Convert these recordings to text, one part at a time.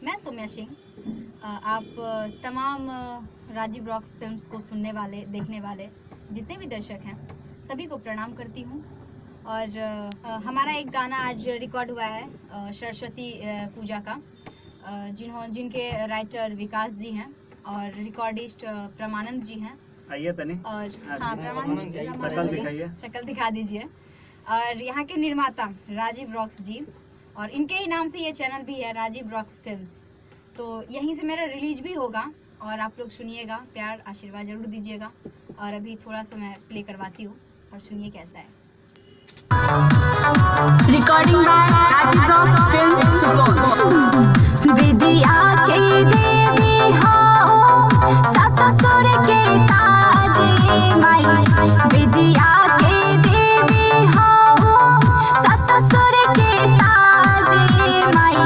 मैं सौम्या सिंह। आप तमाम राजीव रॉक्स फिल्म्स को सुनने वाले, देखने वाले जितने भी दर्शक हैं सभी को प्रणाम करती हूँ। और हमारा एक गाना आज रिकॉर्ड हुआ है सरस्वती पूजा का, जिनके राइटर विकास जी हैं और रिकॉर्डिस्ट प्रमानंद जी हैं। आइए तनी। और हाँ, प्रमानंद जी, शक्ल दिखाइए। शक्ल दिखा दीजिए। और यहाँ के निर्माता राजीव रॉक्स जी, और इनके ही नाम से ये चैनल भी है, राजीव रॉक्स फिल्म्स। तो यहीं से मेरा रिलीज भी होगा और आप लोग सुनिएगा, प्यार आशीर्वाद जरूर दीजिएगा। और अभी थोड़ा सा मैं प्ले करवाती हूँ और सुनिए कैसा है। Recording by Rajeev rocks film Supaul. विद्या के देवी हो ससुर के ताजे माई, विद्या के देवी हो ससुर के ताजे माई।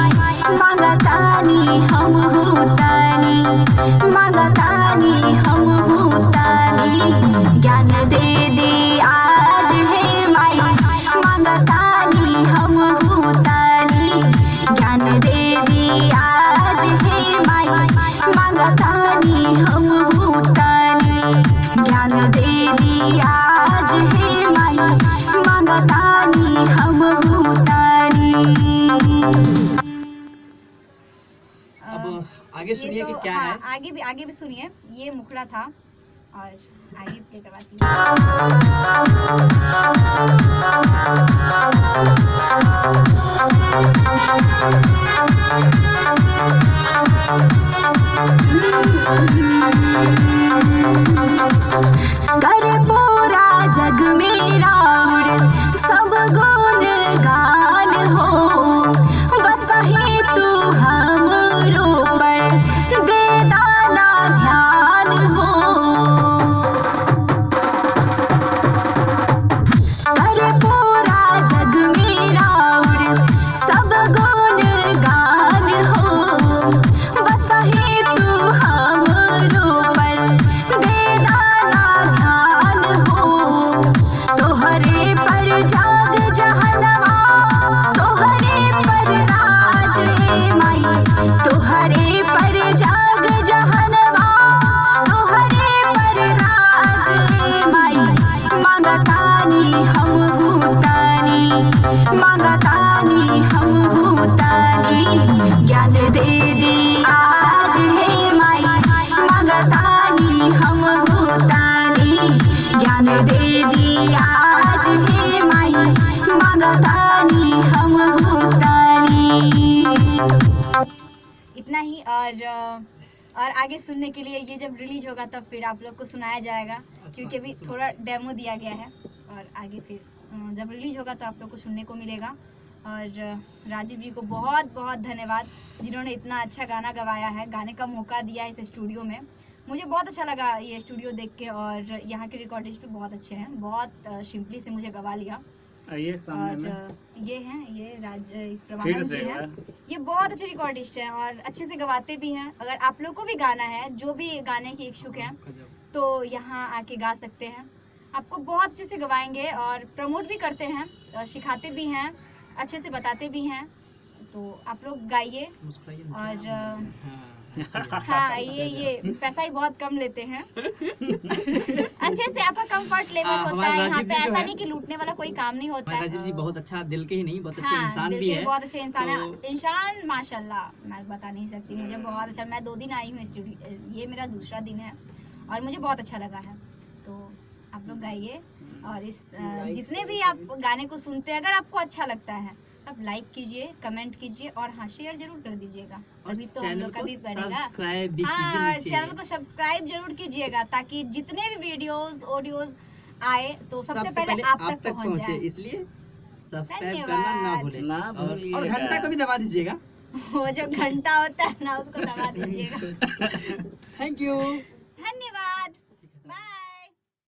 मांगतानी हम हुतानी, मांगतानी हम हुतानी, ज्ञान दे दे आज है माई। मांगतानी हम हुतानी, ज्ञान दे दी आज है माई। मांगतानी हम हुतानी, ज्ञान दे दी आज है माई। मांगतानी हम हुतानी। अब आगे सुनिए कि क्या है। आगे भी सुनिए। ये मुखड़ा था और आगे प्ले करवाती कर पूरा जग मेरा सब गुण गान हो, बस ही तू हमरो पर दे दाना ध्यान हो। कर पूरा जग मेरा सब गुण गान हो, बस ही तू हमरो पर दे दाना ध्यान हो। तोहरे पर जाग जहनवा, तोहरे पर राज है माई। तोहरे पर जाग जहनवा, तोहरे पर राज है माई। मांगतानी हम हुतानी, मांगतानी हम हुतानी, ज्ञान दे दी आज है माई। मांगतानी हम हुतानी, ज्ञान दे दी आज है माई। मांगतानी हम हुतानी। इतना ही। और आगे सुनने के लिए ये जब रिलीज होगा तब फिर आप लोग को सुनाया जाएगा, क्योंकि अभी थोड़ा डेमो दिया गया है। और आगे फिर जब रिलीज होगा तो आप लोग को सुनने को मिलेगा। और राजीव जी को बहुत बहुत धन्यवाद, जिन्होंने इतना अच्छा गाना गवाया है, गाने का मौका दिया है इस स्टूडियो में। मुझे बहुत अच्छा लगा ये स्टूडियो देख के, और यहाँ के रिकॉर्डिस्ट भी बहुत अच्छे हैं, बहुत सिंपली से मुझे गवा लिया। आइए सामने में। ये हैं, ये प्रमानंद जी हैं। ये बहुत अच्छे रिकॉर्डिस्ट हैं और अच्छे से गवाते भी हैं। अगर आप लोग को भी गाना है, जो भी गाने के इच्छुक हैं, तो यहाँ आके गा सकते हैं। आपको बहुत अच्छे से गवाएंगे और प्रमोट भी करते हैं, सिखाते भी हैं, अच्छे से बताते भी हैं। तो आप लोग गाइए। और हाँ, ये पैसा ही बहुत कम लेते हैं। अच्छे से आपका कंफर्ट लेवल होता है यहाँ पे। ऐसा नहीं कि लूटने वाला कोई काम नहीं होता है। राजीव जी बहुत अच्छा, दिल के ही नहीं, बहुत अच्छे हाँ, इंसान भी है। बहुत अच्छे इंसान है। इंसान माशाल्लाह मैं बता नहीं सकती। मुझे बहुत अच्छा, मैं 2 दिन आई हूँ स्टूडियो, ये मेरा दूसरा दिन है और मुझे बहुत अच्छा लगा है। तो आप लोग गाइए। और इस जितने भी आप गाने को सुनते हैं, अगर आपको अच्छा लगता है तब लाइक कीजिए, कमेंट कीजिए और हाँ, शेयर जरूर कर दीजिएगा। अभी तो हम लोग का भी बढ़ेगा। हाँ, और चैनल को सब्सक्राइब जरूर कीजिएगा, ताकि जितने भी वीडियोस ऑडियोज आए तो सबसे पहले आप तक पहुंच जाए। इसलिए सब्सक्राइब करना ना भूलें, और घंटा को भी दबा दीजिएगा। वो जो घंटा होता है ना, उसको दबा दीजिएगा। Thank you.